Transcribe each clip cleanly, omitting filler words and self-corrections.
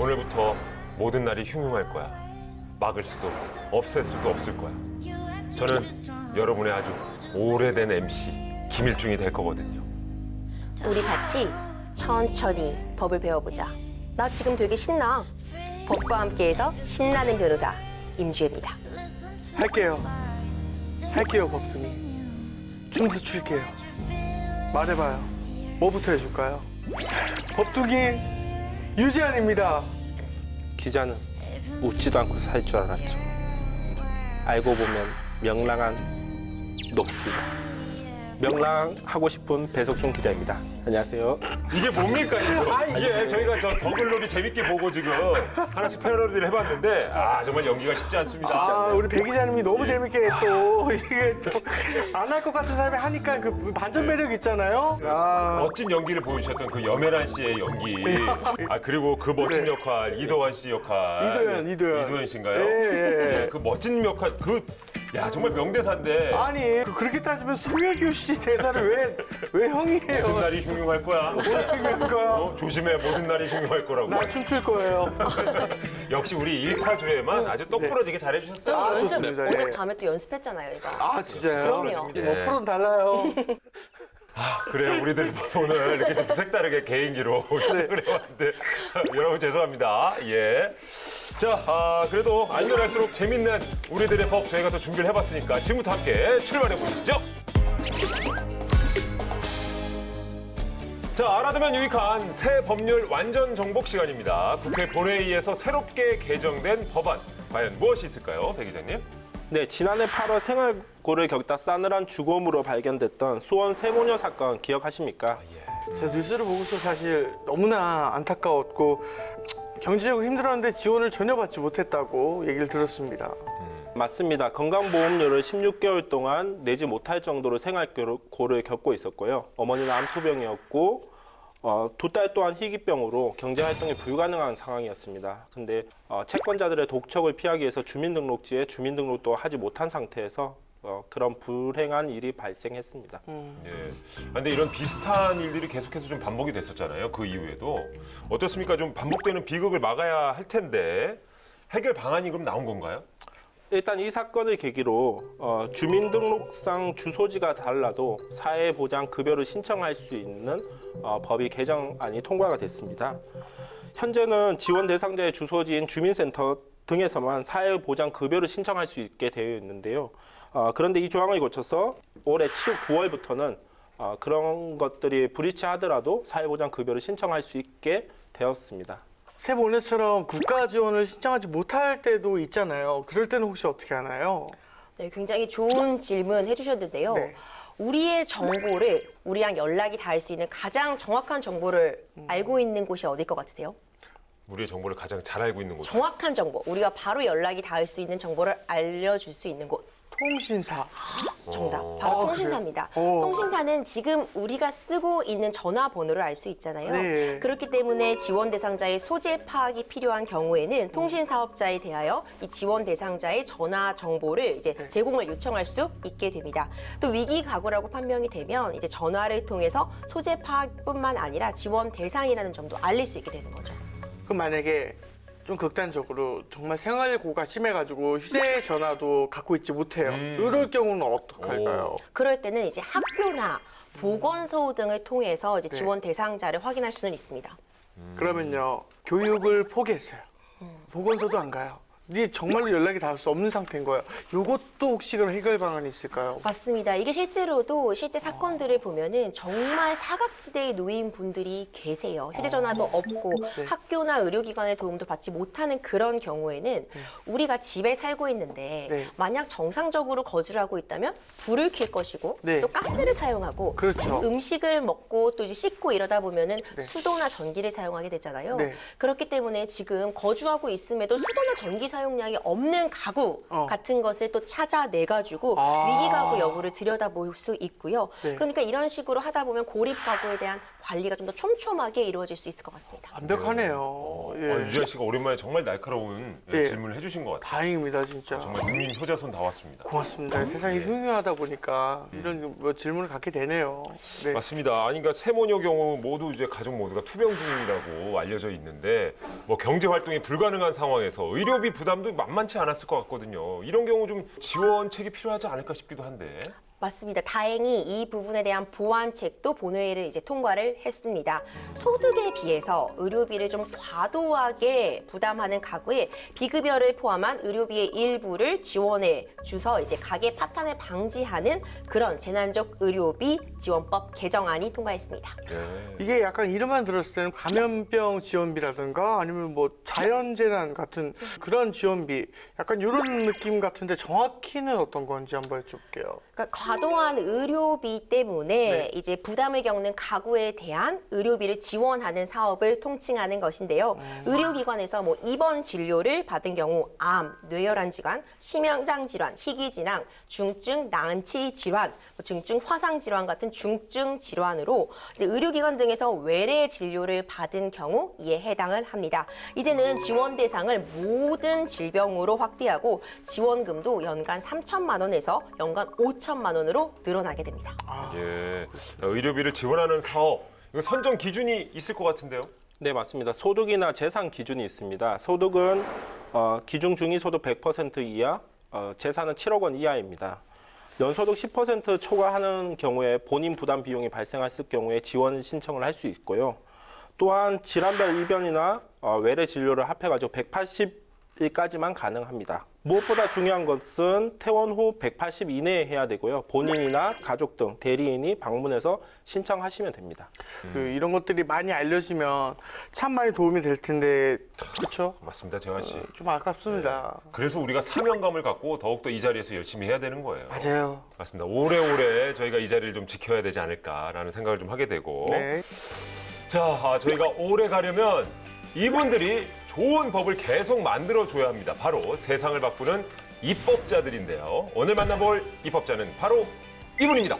오늘부터 모든 날이 흉흉할 거야. 막을 수도 없앨 수도 없을 거야. 저는 여러분의 아주 오래된 MC 김일중이 될 거거든요. 우리 같이 천천히 법을 배워보자. 나 지금 되게 신나. 법과 함께해서 신나는 변호사 임주혜입니다. 할게요, 법둥이. 춤도 출게요. 말해봐요. 뭐부터 해줄까요? 법둥이 유지안입니다. 기자는 웃지도 않고 살 줄 알았죠. 알고 보면 명랑한 녹수다. 명랑하고 싶은 배석준 기자입니다. 안녕하세요. 이게 뭡니까 지금? 이게 저희가 저 더글로리 재밌게 보고 지금 하나씩 패러디를 해봤는데 정말 연기가 쉽지 않습니다. 우리 배 기자님이 너무 재밌게 또 이게 또 안 할 것 같은 사람이 하니까 그 반전 매력 있잖아요. 멋진 연기를 보여주셨던 그 염혜란 씨의 연기. 그리고 그 멋진 역할 이도환 씨 역할. 이도현 씨인가요? 예. 그 멋진 역할 정말 명대사인데. 아니 그렇게 따지면 송혜교 씨 대사를 왜 형이에요? 모든 날이 흉흉할 거야. 그러니까 조심해, 모든 날이 흉흉할 거라고. 나 춤출 거예요. 역시 우리 일타주에만 아주 똑부러지게 잘해주셨어요. 좋습니다. 예. 어젯밤에 또 연습했잖아요, 이거. 진짜요? 그럼요. 뭐 프로는 달라요. 그래요, 우리들 오늘 이렇게 좀 색다르게 개인기로 시작을 해봤는데 여러분 죄송합니다. 예. 자, 그래도 알면 알수록 재밌는 우리들의 법 저희가 또 준비를 해봤으니까 지금부터 함께 출발해 보시죠. 자, 알아두면 유익한 새 법률 완전 정복 시간입니다. 국회 본회의에서 새롭게 개정된 법안 과연 무엇이 있을까요, 배 기자님? 네, 지난해 8월 생활고를 겪다 싸늘한 죽음으로 발견됐던 수원 세모녀 사건 기억하십니까? 제가 뉴스를 보고서 사실 너무나 안타까웠고 경제적으로 힘들었는데 지원을 전혀 받지 못했다고 얘기를 들었습니다. 맞습니다. 건강보험료를 16개월 동안 내지 못할 정도로 생활고를 겪고 있었고요. 어머니는 암투병이었고 2달 동안 희귀병으로 경제활동이 불가능한 상황이었습니다. 근데 채권자들의 독촉을 피하기 위해서 주민등록지에 주민등록도 하지 못한 상태에서 그런 불행한 일이 발생했습니다. 예. 근데 이런 비슷한 일들이 계속해서 좀 반복이 됐었잖아요. 그 이후에도. 어떻습니까? 좀 반복되는 비극을 막아야 할 텐데 해결 방안이 그럼 나온 건가요? 일단 이 사건을 계기로 주민등록상 주소지가 달라도 사회보장급여를 신청할 수 있는 법이 개정안이 통과가 됐습니다. 현재는 지원 대상자의 주소지인 주민센터 등에서만 사회보장급여를 신청할 수 있게 되어 있는데요. 그런데 이 조항을 거쳐서 올해 9월부터는 그런 것들이 불이치하더라도 사회보장급여를 신청할 수 있게 되었습니다. 세모녀처럼 국가 지원을 신청하지 못할 때도 있잖아요. 그럴 때는 혹시 어떻게 하나요? 네, 굉장히 좋은 질문 해주셨는데요. 네. 우리의 정보를 우리랑 연락이 닿을 수 있는 가장 정확한 정보를 알고 있는 곳이 어딜 것 같으세요? 우리의 정보를 가장 잘 알고 있는 곳. 정확한 정보, 우리가 바로 연락이 닿을 수 있는 정보를 알려줄 수 있는 곳. 통신사. 정답, 바로 통신사입니다. 그래요? 통신사는 지금 우리가 쓰고 있는 전화번호를 알 수 있잖아요. 네. 그렇기 때문에 지원 대상자의 소재 파악이 필요한 경우에는 통신사업자에 대하여 이 지원 대상자의 전화 정보를 이제 제공을 요청할 수 있게 됩니다. 또 위기 가구라고 판명이 되면 이제 전화를 통해서 소재 파악뿐만 아니라 지원 대상이라는 점도 알릴 수 있게 되는 거죠. 그럼 만약에 좀 극단적으로 정말 생활고가 심해가지고 휴대전화도 갖고 있지 못해요. 이럴 경우는 어떡할까요? 그럴 때는 이제 학교나 보건소 등을 통해서 이제 네. 지원 대상자를 확인할 수는 있습니다. 그러면요, 교육을 포기했어요. 보건소도 안 가요. 이게 정말로 연락이 닿을 수 없는 상태인 거예요. 이것도 혹시 그런 해결 방안이 있을까요? 맞습니다. 이게 실제로도 실제 사건들을 보면은 정말 사각지대에 놓인 분들이 계세요. 휴대전화도 없고 네. 학교나 의료기관의 도움도 받지 못하는 그런 경우에는 우리가 집에 살고 있는데 네. 만약 정상적으로 거주를 하고 있다면 불을 켤 것이고 네. 또 가스를 사용하고 그렇죠. 음식을 먹고 또 이제 씻고 이러다 보면은 네. 수도나 전기를 사용하게 되잖아요. 네. 그렇기 때문에 지금 거주하고 있음에도 수도나 전기 사용량이 없는 가구 같은 것을 또 찾아내가지고 위기 가구 여부를 들여다볼 수 있고요. 네. 그러니까 이런 식으로 하다 보면 고립 가구에 대한 관리가 좀 더 촘촘하게 이루어질 수 있을 것 같습니다. 완벽하네요. 예. 유지아 씨가 오랜만에 정말 날카로운 예. 질문을 해주신 것 같아요. 다행입니다, 진짜. 정말 국민 효자손 다 왔습니다. 고맙습니다. 세상이 흉흉하다 보니까 이런 뭐 질문을 갖게 되네요. 네. 맞습니다. 아니, 그러니까 세모녀 경우 모두 이제 가족 모두가 투병 중이라고 알려져 있는데 뭐 경제 활동이 불가능한 상황에서 의료비 부담도 만만치 않았을 것 같거든요. 이런 경우 좀 지원책이 필요하지 않을까 싶기도 한데. 맞습니다. 다행히 이 부분에 대한 보완책도 본회의를 이제 통과를 했습니다. 소득에 비해서 의료비를 좀 과도하게 부담하는 가구에 비급여를 포함한 의료비의 일부를 지원해 주서 이제 가계 파탄을 방지하는 그런 재난적 의료비 지원법 개정안이 통과했습니다. 네. 이게 약간 이름만 들었을 때는 감염병 지원비라든가 아니면 뭐 자연재난 같은 그런 지원비 약간 이런 느낌 같은데 정확히는 어떤 건지 한번 여쭤볼게요. 그러니까 과도한 의료비 때문에 이제 부담을 겪는 가구에 대한 의료비를 지원하는 사업을 통칭하는 것인데요. 의료기관에서 뭐 입원 진료를 받은 경우 암, 뇌혈관 질환, 심장장 질환, 희귀질환, 중증 난치 질환, 중증 화상 질환 같은 중증 질환으로 이제 의료기관 등에서 외래 진료를 받은 경우 이에 해당을 합니다. 이제는 지원 대상을 모든 질병으로 확대하고 지원금도 연간 3천만 원에서 연간 5천만 원으로 늘어나게 됩니다. 예. 의료비를 지원하는 사업, 이거 선정 기준이 있을 것 같은데요. 네, 맞습니다. 소득이나 재산 기준이 있습니다. 소득은 기준 중위소득 100% 이하, 재산은 7억 원 이하입니다. 연소득 10% 초과하는 경우에 본인 부담 비용이 발생했을 경우에 지원 신청을 할 수 있고요. 또한 질환별 입원이나 외래 진료를 합해가지고 180일까지만 가능합니다. 무엇보다 중요한 것은 퇴원 후 180 이내에 해야 되고요. 본인이나 가족 등 대리인이 방문해서 신청하시면 됩니다. 이런 것들이 많이 알려지면 참 많이 도움이 될 텐데 그렇죠? 맞습니다, 재환 씨. 좀 아깝습니다. 그래서 우리가 사명감을 갖고 더욱더 이 자리에서 열심히 해야 되는 거예요. 맞아요. 맞습니다. 오래오래 저희가 이 자리를 좀 지켜야 되지 않을까라는 생각을 좀 하게 되고. 네. 자, 저희가 오래 가려면 이분들이 좋은 법을 계속 만들어줘야 합니다. 바로 세상을 바꾸는 입법자들인데요. 오늘 만나볼 입법자는 바로 이분입니다.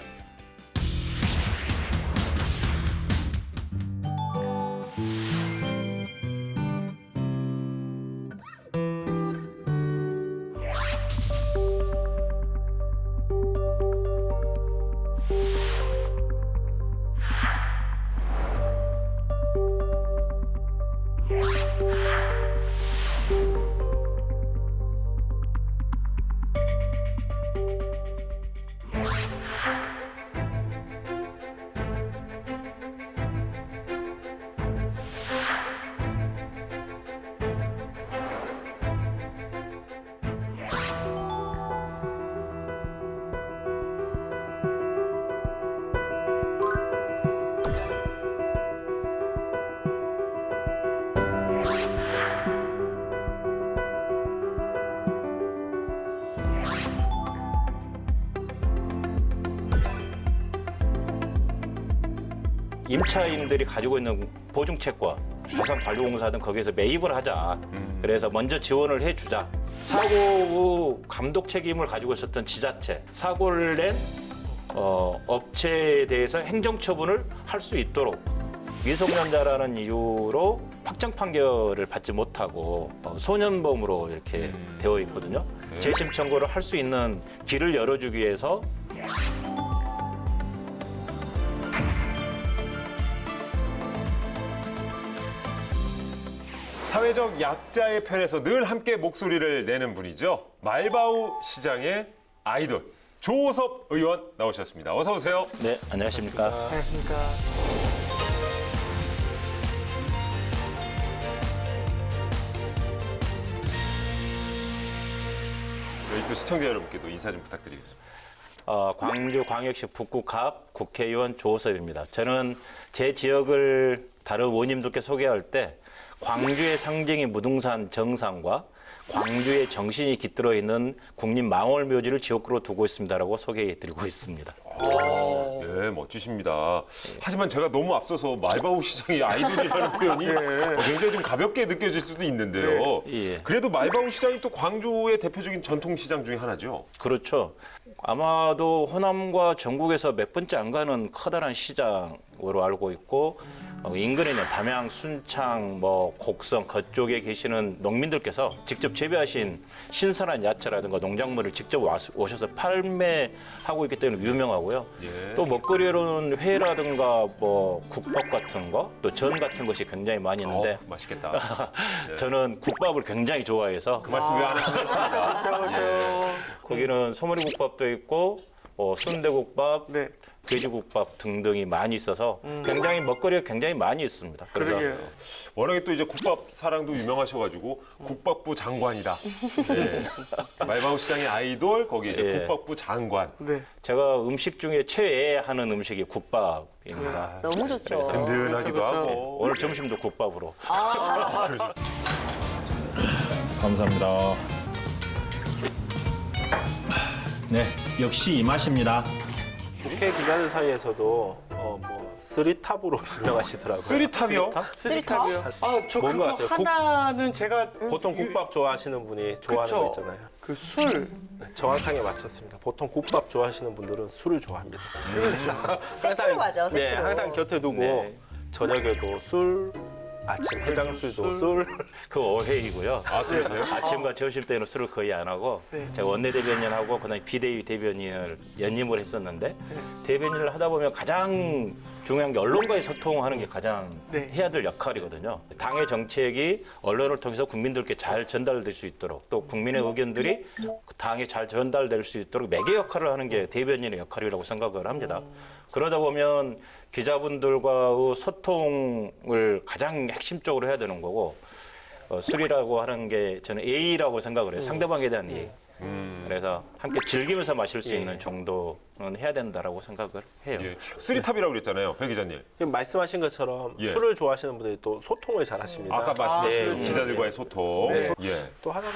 임차인들이 가지고 있는 보증채권, 자산관리공사 등 거기에서 매입을 하자. 그래서 먼저 지원을 해주자. 사고 후 감독 책임을 가지고 있었던 지자체, 사고를 낸 업체에 대해서 행정처분을 할 수 있도록 미성년자라는 이유로 확정 판결을 받지 못하고 소년범으로 이렇게 되어 있거든요. 재심 청구를 할 수 있는 길을 열어주기 위해서 사회적 약자의 편에서 늘 함께 목소리를 내는 분이죠. 말바우 시장의 아이돌 조호섭 의원 나오셨습니다. 어서 오세요. 네, 안녕하십니까. 안녕하십니까. 저희 또 시청자 여러분께도 인사 좀 부탁드리겠습니다. 광주광역시 북구갑 국회의원 조호섭입니다. 저는 제 지역을 다른 의원님들께 소개할 때 광주의 상징인 무등산 정상과 광주의 정신이 깃들어 있는 국립망월묘지를 지역구로 두고 있습니다라고 소개해드리고 있습니다. 예, 멋지십니다. 하지만 제가 너무 앞서서 말바우 시장이 아이돌이라는 표현이 굉장히 좀 가볍게 느껴질 수도 있는데요. 예. 그래도 말바우 시장이 또 광주의 대표적인 전통 시장 중에 하나죠. 그렇죠. 아마도 호남과 전국에서 몇 번째 안 가는 커다란 시장으로 알고 있고 인근에 있는 담양, 순창, 곡성 그쪽에 계시는 농민들께서 직접 재배하신 신선한 야채라든가 농작물을 직접 오셔서 판매하고 있기 때문에 유명하고요. 예. 또 먹거리로는 회라든가 국밥 같은 거, 또 전 같은 것이 굉장히 많이 있는데 맛있겠다. 저는 국밥을 굉장히 좋아해서 그 말씀 왜 안 하셨습니까? 그렇죠. 거기는 소머리국밥도 있고 순대국밥, 네. 돼지국밥 등등이 많이 있어서 굉장히 먹거리가 굉장히 많이 있습니다. 그래서 그러게요. 워낙에 또 이제 국밥 사랑도 유명하셔가지고 국밥부 장관이다. 네. 말바우 시장의 아이돌 거기 이제 예. 국밥부 장관. 네. 제가 음식 중에 최애하는 음식이 국밥입니다. 너무 좋죠. 든든하기도 그렇죠. 하고. 오늘 점심도 국밥으로. 감사합니다. 네, 역시 이 맛입니다. 국회 기자들 사이에서도 쓰리탑으로 유명하시더라고요. 쓰리탑이요? 쓰리탑? 저 뭔 그거 것 같아요? 하나는 제가 보통 국밥 좋아하시는 분이 좋아하는 그쵸. 거 있잖아요. 그 술. 네, 정확하게 맞췄습니다. 보통 국밥 좋아하시는 분들은 술을 좋아합니다. 세트로 가죠, 네, 세트로. 항상 곁에 두고 네. 저녁에도 술, 아침 해장술도 술. 그 오해이고요. 아, 그러세요? 아침과 점심 때는 술을 거의 안 하고 제가 원내대변인하고 그다음에 비대위 대변인을 연임을 했었는데 대변인을 하다 보면 가장 중요한 게 언론과의 소통하는 게 가장 네. 해야 될 역할이거든요. 당의 정책이 언론을 통해서 국민들께 잘 전달될 수 있도록 또 국민의 의견들이 당에 잘 전달될 수 있도록 매개 역할을 하는 게 대변인의 역할이라고 생각을 합니다. 그러다 보면 기자분들과의 소통을 가장 핵심적으로 해야 되는 거고 술이라고 하는 게 저는 예의라고 생각을 해요. 상대방에 대한 예의. 그래서 함께 즐기면서 마실 수 있는 정도는 해야 된다라고 생각을 해요. 예. 쓰리탑이라고 그랬잖아요, 배 기자님. 지금 말씀하신 것처럼 예. 술을 좋아하시는 분들이 또 소통을 잘 하십니다. 아까 말씀하신 네. 기자들과의 소통. 네. 예. 또 하나는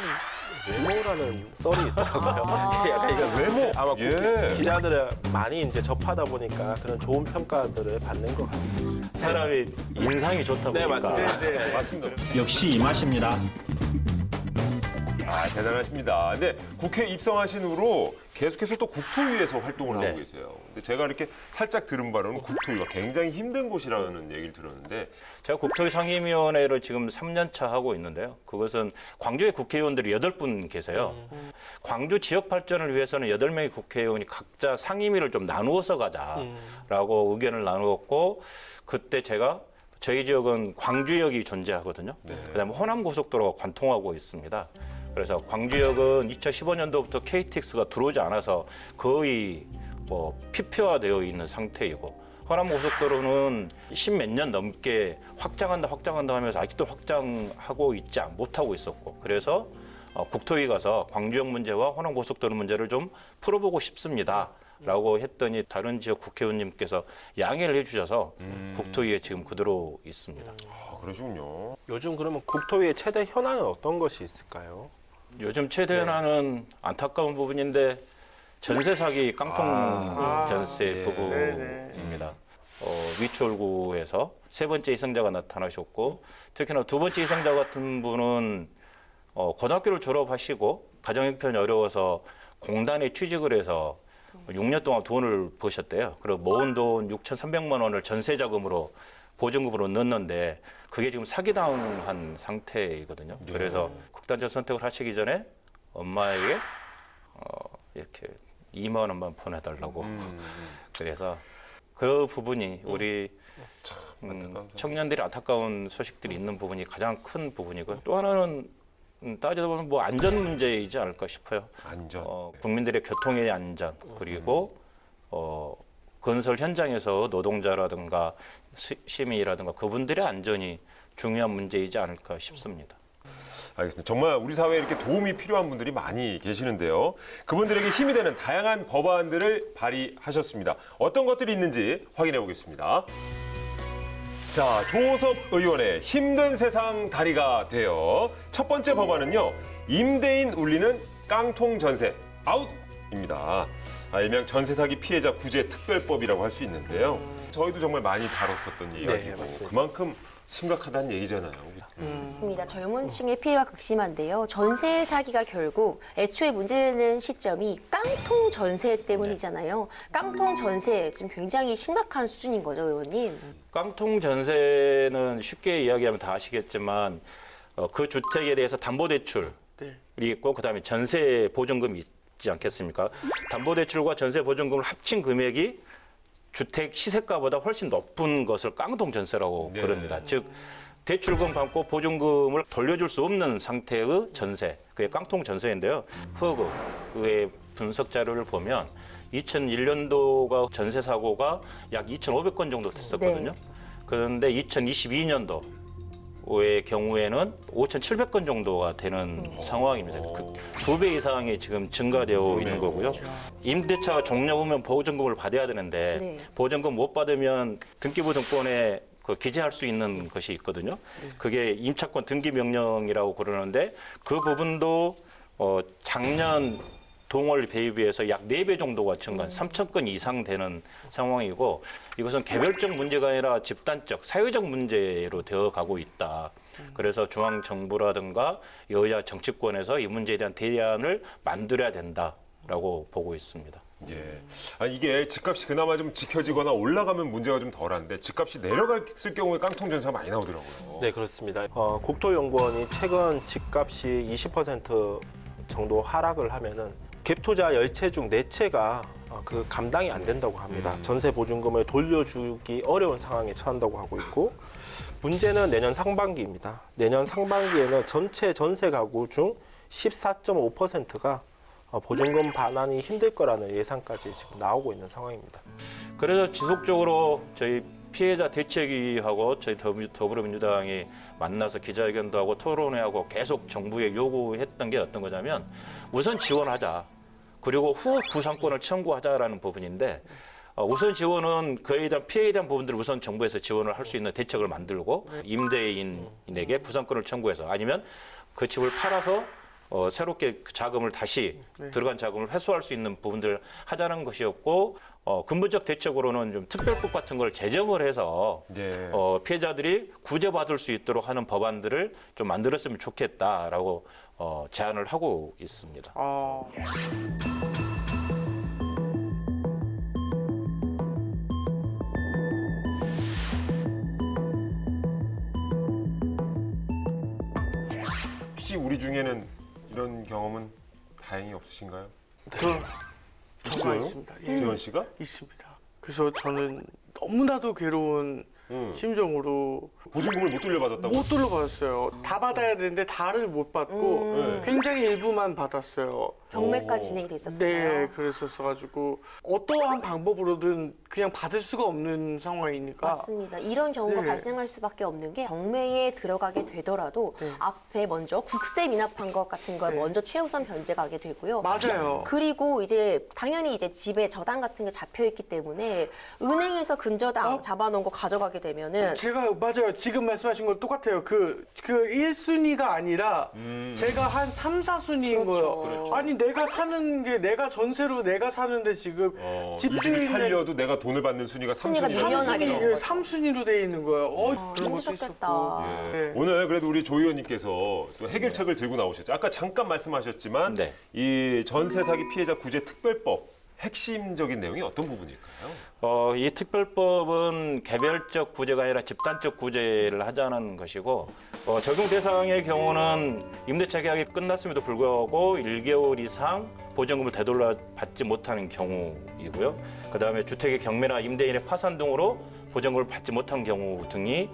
외모라는 썰이 있더라고요. 약간 이거 외모? 아마 예. 기자들을 많이 이제 접하다 보니까 그런 좋은 평가들을 받는 것 같습니다. 사람이 인상이 좋다 네, 보니까 맞습니다. 네. 맞습니다. 역시 이 맛입니다. 아, 대단하십니다. 근데 국회 입성하신 후로 계속해서 또 국토위에서 활동을 네. 하고 계세요. 근데 제가 이렇게 살짝 들은 바로는 국토위가 굉장히 힘든 곳이라는 얘기를 들었는데 제가 국토위 상임위원회를 지금 3년 차 하고 있는데요. 그것은 광주에 국회의원들이 8분 계세요. 광주 지역 발전을 위해서는 8명의 국회의원이 각자 상임위를 좀 나누어서 가자라고 의견을 나누었고 그때 제가 저희 지역은 광주역이 존재하거든요. 그다음에 호남고속도로가 관통하고 있습니다. 그래서 광주역은 2015년도부터 KTX가 들어오지 않아서 거의 피폐화되어 있는 상태이고 호남고속도로는 10몇 년 넘게 확장한다 하면서 아직도 확장하고 못하고 있었고 그래서 국토위 가서 광주역 문제와 호남고속도로 문제를 좀 풀어보고 싶습니다. 라고 했더니 다른 지역 국회의원님께서 양해를 해주셔서 국토위에 지금 그대로 있습니다. 아, 그러시군요. 요즘 그러면 국토위의 최대 현안은 어떤 것이 있을까요? 요즘 최대 현안은 안타까운 부분인데 전세 사기 깡통 전세 부분입니다. 위철구에서 세 번째 희생자가 나타나셨고 특히나 두 번째 희생자 같은 분은 고등학교를 졸업하시고 가정 형편이 어려워서 공단에 취직을 해서 6년 동안 돈을 버셨대요. 그리고 모은 돈 6,300만 원을 전세 자금으로 보증금으로 넣었는데 그게 지금 사기당한 상태이거든요. 그래서 극단적 선택을 하시기 전에 엄마에게 이렇게 2만 원만 보내달라고. 그래서 그 부분이 우리 청년들이 안타까운 소식들이 있는 부분이 가장 큰 부분이고 또 하나는 따지다 보면 안전 문제이지 않을까 싶어요. 안전. 국민들의 교통의 안전 그리고 건설 현장에서 노동자라든가 시민이라든가 그분들의 안전이 중요한 문제이지 않을까 싶습니다. 알겠습니다. 정말 우리 사회에 이렇게 도움이 필요한 분들이 많이 계시는데요. 그분들에게 힘이 되는 다양한 법안들을 발의하셨습니다. 어떤 것들이 있는지 확인해 보겠습니다. 자, 조호섭 의원의 힘든 세상 다리가 되어 첫 번째 법안은요. 임대인 울리는 깡통 전세 아웃입니다. 일명 전세 사기 피해자 구제 특별법이라고 할 수 있는데요. 저희도 정말 많이 다뤘었던 이야기고 맞습니다. 그만큼 심각하다는 얘기잖아요. 맞습니다. 젊은 층의 피해가 극심한데요. 전세 사기가 결국 애초에 문제되는 시점이 깡통 전세 때문이잖아요. 깡통 전세 지금 굉장히 심각한 수준인 거죠, 의원님. 깡통 전세는 쉽게 이야기하면 다 아시겠지만 그 주택에 대해서 담보대출이 네. 있고 그다음에 전세 보증금이 있지 않겠습니까? 담보대출과 전세 보증금을 합친 금액이 주택 시세가보다 훨씬 높은 것을 깡통 전세라고 네. 부릅니다. 즉 대출금 받고 보증금을 돌려줄 수 없는 상태의 전세, 그게 깡통 전세인데요. 허그의 분석 자료를 보면 2001년도가 전세 사고가 약 2,500건 정도 됐었거든요. 네. 그런데 2022년도의 경우에는 5,700건 정도가 되는 상황입니다. 그 2배 이상이 지금 증가되어 있는 거고요. 임대차가 종료하면 보증금을 받아야 되는데 네. 보증금 못 받으면 등기부등본에 기재할 수 있는 것이 있거든요. 그게 임차권 등기 명령이라고 그러는데 그 부분도 작년 동월 대비해서 약 4배 정도가 증가, 3,000건 이상 되는 상황이고 이것은 개별적 문제가 아니라 집단적, 사회적 문제로 되어가고 있다. 그래서 중앙정부라든가 여야 정치권에서 이 문제에 대한 대안을 만들어야 된다라고 보고 있습니다. 예. 이게 집값이 그나마 좀 지켜지거나 올라가면 문제가 좀 덜한데 집값이 내려갔을 경우에 깡통 전세가 많이 나오더라고요. 네, 그렇습니다. 국토연구원이 최근 집값이 20% 정도 하락을 하면은 갭 투자 10채 중 4채가 그 감당이 안 된다고 합니다. 전세 보증금을 돌려주기 어려운 상황에 처한다고 하고 있고 문제는 내년 상반기입니다. 내년 상반기에는 전체 전세 가구 중 14.5%가 보증금 반환이 힘들 거라는 예상까지 지금 나오고 있는 상황입니다. 그래서 지속적으로 저희 피해자 대책위하고 저희 더불어민주당이 만나서 기자회견도 하고 토론회하고 계속 정부에 요구했던 게 어떤 거냐면 우선 지원하자. 그리고 후 구상권을 청구하자라는 부분인데 우선 지원은 그에 대한 피해에 대한 부분들을 우선 정부에서 지원을 할 수 있는 대책을 만들고 임대인에게 구상권을 청구해서 아니면 그 집을 팔아서 새롭게 그 자금을 다시 들어간 자금을 회수할 수 있는 부분들을 하자는 것이었고 근본적 대책으로는 좀 특별법 같은 걸 제정을 해서 예. 피해자들이 구제받을 수 있도록 하는 법안들을 좀 만들었으면 좋겠다라고 제안을 하고 있습니다. 혹시 우리 중에는 이런 경험은 다행히 없으신가요? 정말 있습니다. 예. 재원 씨가? 있습니다. 그래서 저는 너무나도 괴로운 심정으로 보증금을 못 돌려받았다고? 못 돌려받았어요. 다 받아야 되는데 다를 못 받고 굉장히 일부만 받았어요. 경매가 진행이 돼 있었어요. 네, 그랬었어가지고 어떠한 방법으로든 그냥 받을 수가 없는 상황이니까. 맞습니다. 이런 경우가 네. 발생할 수밖에 없는 게 경매에 들어가게 되더라도 앞에 먼저 국세 미납한 것 같은 걸 네. 먼저 최우선 변제가게 되고요. 맞아요. 그리고 이제 당연히 이제 집에 저당 같은 게 잡혀 있기 때문에 은행에서 근저당 잡아놓은 거 가져가게 되면은 제가 맞아요. 지금 말씀하신 건 똑같아요. 그 1순위가 아니라 제가 한 3, 4순위인 그렇죠. 거예요. 아니 내가 사는 게 내가 전세로 내가 사는데 지금 이 집이 집주인은 팔려도 내가 돈을 받는 순위가 순위가 3순위. 밀려나게 되는 거죠. 3순위로 돼 있는 거예요. 그런 것도 힘드셨겠다. 있었고. 네. 오늘 그래도 우리 조 의원님께서 또 해결책을 들고 나오셨죠. 아까 잠깐 말씀하셨지만 네. 이 전세 사기 피해자 구제 특별법 핵심적인 내용이 어떤 부분일까요? 이 특별법은 개별적 구제가 아니라 집단적 구제를 하자는 것이고 적용 대상의 경우는 임대차 계약이 끝났음에도 불구하고 1개월 이상 보증금을 되돌려 받지 못하는 경우이고요. 그다음에 주택의 경매나 임대인의 파산 등으로 보증금을 받지 못한 경우 등이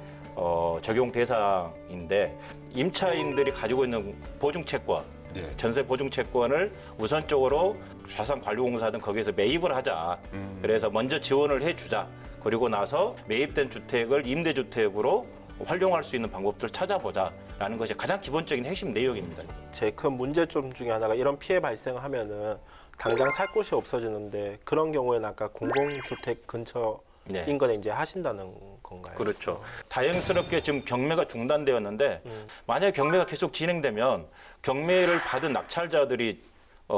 적용 대상인데 임차인들이 가지고 있는 보증채권 네. 전세 보증 채권을 우선적으로 자산관리공사 등 거기에서 매입을 하자. 그래서 먼저 지원을 해주자. 그리고 나서 매입된 주택을 임대주택으로 활용할 수 있는 방법들을 찾아보자라는 것이 가장 기본적인 핵심 내용입니다. 제일 큰 문제점 중에 하나가 이런 피해 발생하면은 당장 살 곳이 없어지는데 그런 경우에는 아까 공공주택 근처 네. 인근에 이제 하신다는 건가요? 그렇죠. 다행스럽게 지금 경매가 중단되었는데 만약에 경매가 계속 진행되면 경매를 받은 낙찰자들이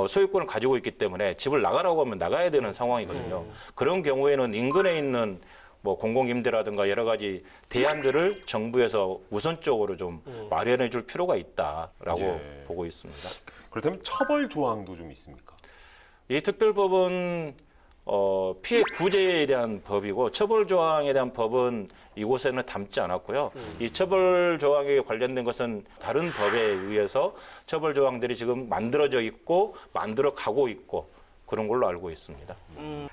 소유권을 가지고 있기 때문에 집을 나가라고 하면 나가야 되는 상황이거든요. 그런 경우에는 인근에 있는 뭐 공공임대라든가 여러 가지 대안들을 정부에서 우선적으로 좀 마련해 줄 필요가 있다라고 예. 보고 있습니다. 그렇다면 처벌 조항도 좀 있습니까? 이 특별법은 피해 구제에 대한 법이고 처벌 조항에 대한 법은 이곳에는 담지 않았고요. 이 처벌 조항에 관련된 것은 다른 법에 의해서 처벌 조항들이 지금 만들어져 있고 만들어 가고 있고 그런 걸로 알고 있습니다.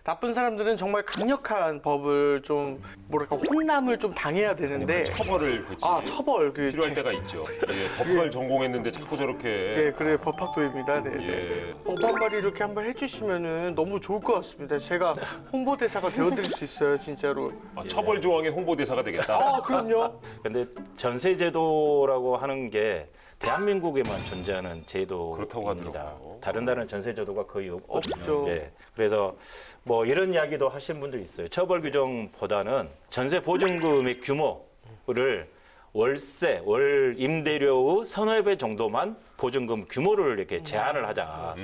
나쁜 사람들은 정말 강력한 법을 좀 뭐랄까 혼남을 좀 당해야 되는데 처벌을 그치. 처벌 필요할 때가 있죠. 예, 법학을 전공했는데 자꾸 저렇게 네, 그래 법학도입니다. 네. 예. 법 한 마디 이렇게 한번 해주시면은 너무 좋을 것 같습니다. 제가 홍보대사가 되어드릴 수 있어요, 진짜로. 처벌 조항의 홍보대사가 되겠다. 그럼요. 근데 전세제도라고 하는 게 대한민국에만 존재하는 제도입니다. 그렇다고 하더라고요. 다른 나라는 전세제도가 거의 없거든요. 없죠. 예. 그래서 뭐 이런 이야기도 하시는 분들이 있어요. 처벌 규정보다는 전세 보증금의 규모를 월세, 월 임대료의 서너 배 정도만 보증금 규모를 이렇게 제한을 하자.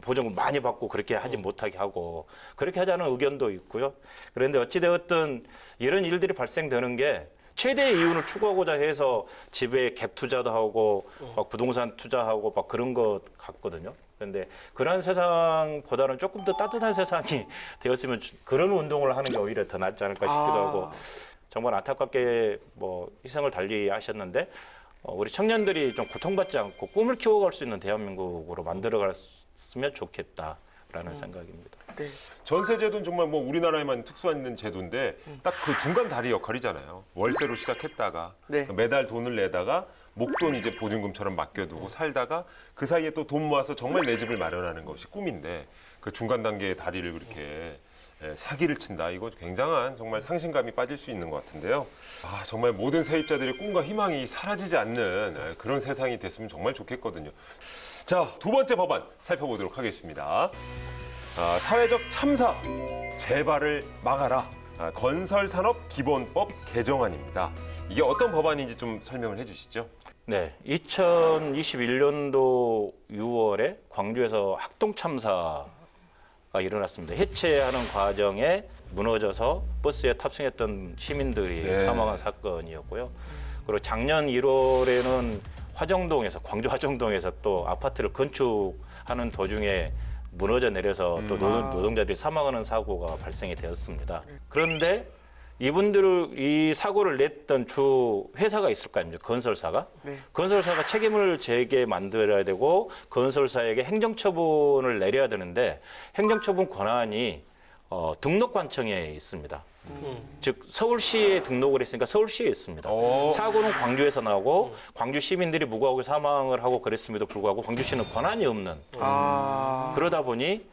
보증금 많이 받고 그렇게 하지 못하게 하고 그렇게 하자는 의견도 있고요. 그런데 어찌되었든 이런 일들이 발생되는 게 최대의 이윤을 추구하고자 해서 집에 갭 투자도 하고 막 부동산 투자하고 막 그런 것 같거든요. 그런데 그런 세상보다는 조금 더 따뜻한 세상이 되었으면 그런 운동을 하는 게 오히려 더 낫지 않을까 싶기도 하고 정말 안타깝게 뭐 희생을 달리하셨는데 우리 청년들이 좀 고통받지 않고 꿈을 키워갈 수 있는 대한민국으로 만들어갔으면 좋겠다라는 생각입니다. 네. 전세제도는 정말 뭐 우리나라에만 특수한 제도인데 딱 그 중간 다리 역할이잖아요. 월세로 시작했다가 네. 매달 돈을 내다가 목돈 이제 보증금처럼 맡겨두고 살다가 그 사이에 또 돈 모아서 정말 내 집을 마련하는 것이 꿈인데 그 중간 단계의 다리를 그렇게 사기를 친다. 이거 굉장한 정말 상심감이 빠질 수 있는 것 같은데요. 정말 모든 세입자들의 꿈과 희망이 사라지지 않는 그런 세상이 됐으면 정말 좋겠거든요. 자, 두 번째 법안 살펴보도록 하겠습니다. 사회적 참사 재발을 막아라. 건설산업기본법 개정안입니다. 이게 어떤 법안인지 좀 설명을 해주시죠. 네, 2021년도 6월에 광주에서 학동 참사가 일어났습니다. 해체하는 과정에 무너져서 버스에 탑승했던 시민들이 네. 사망한 사건이었고요. 그리고 작년 1월에는 화정동에서 광주 화정동에서 또 아파트를 건축하는 도중에 무너져 내려서 또 노동자들이 사망하는 사고가 발생이 되었습니다. 그런데 이 사고를 냈던 주 회사가 있을 거 아닙니까? 건설사가. 네. 건설사가 책임을 제게 만들어야 되고 건설사에게 행정처분을 내려야 되는데 행정처분 권한이 등록관청에 있습니다. 즉 서울시에 등록을 했으니까 서울시에 있습니다. 사고는 광주에서 나고 광주 시민들이 무고하고 사망을 하고 그랬음에도 불구하고 광주시는 권한이 없는 그러다 보니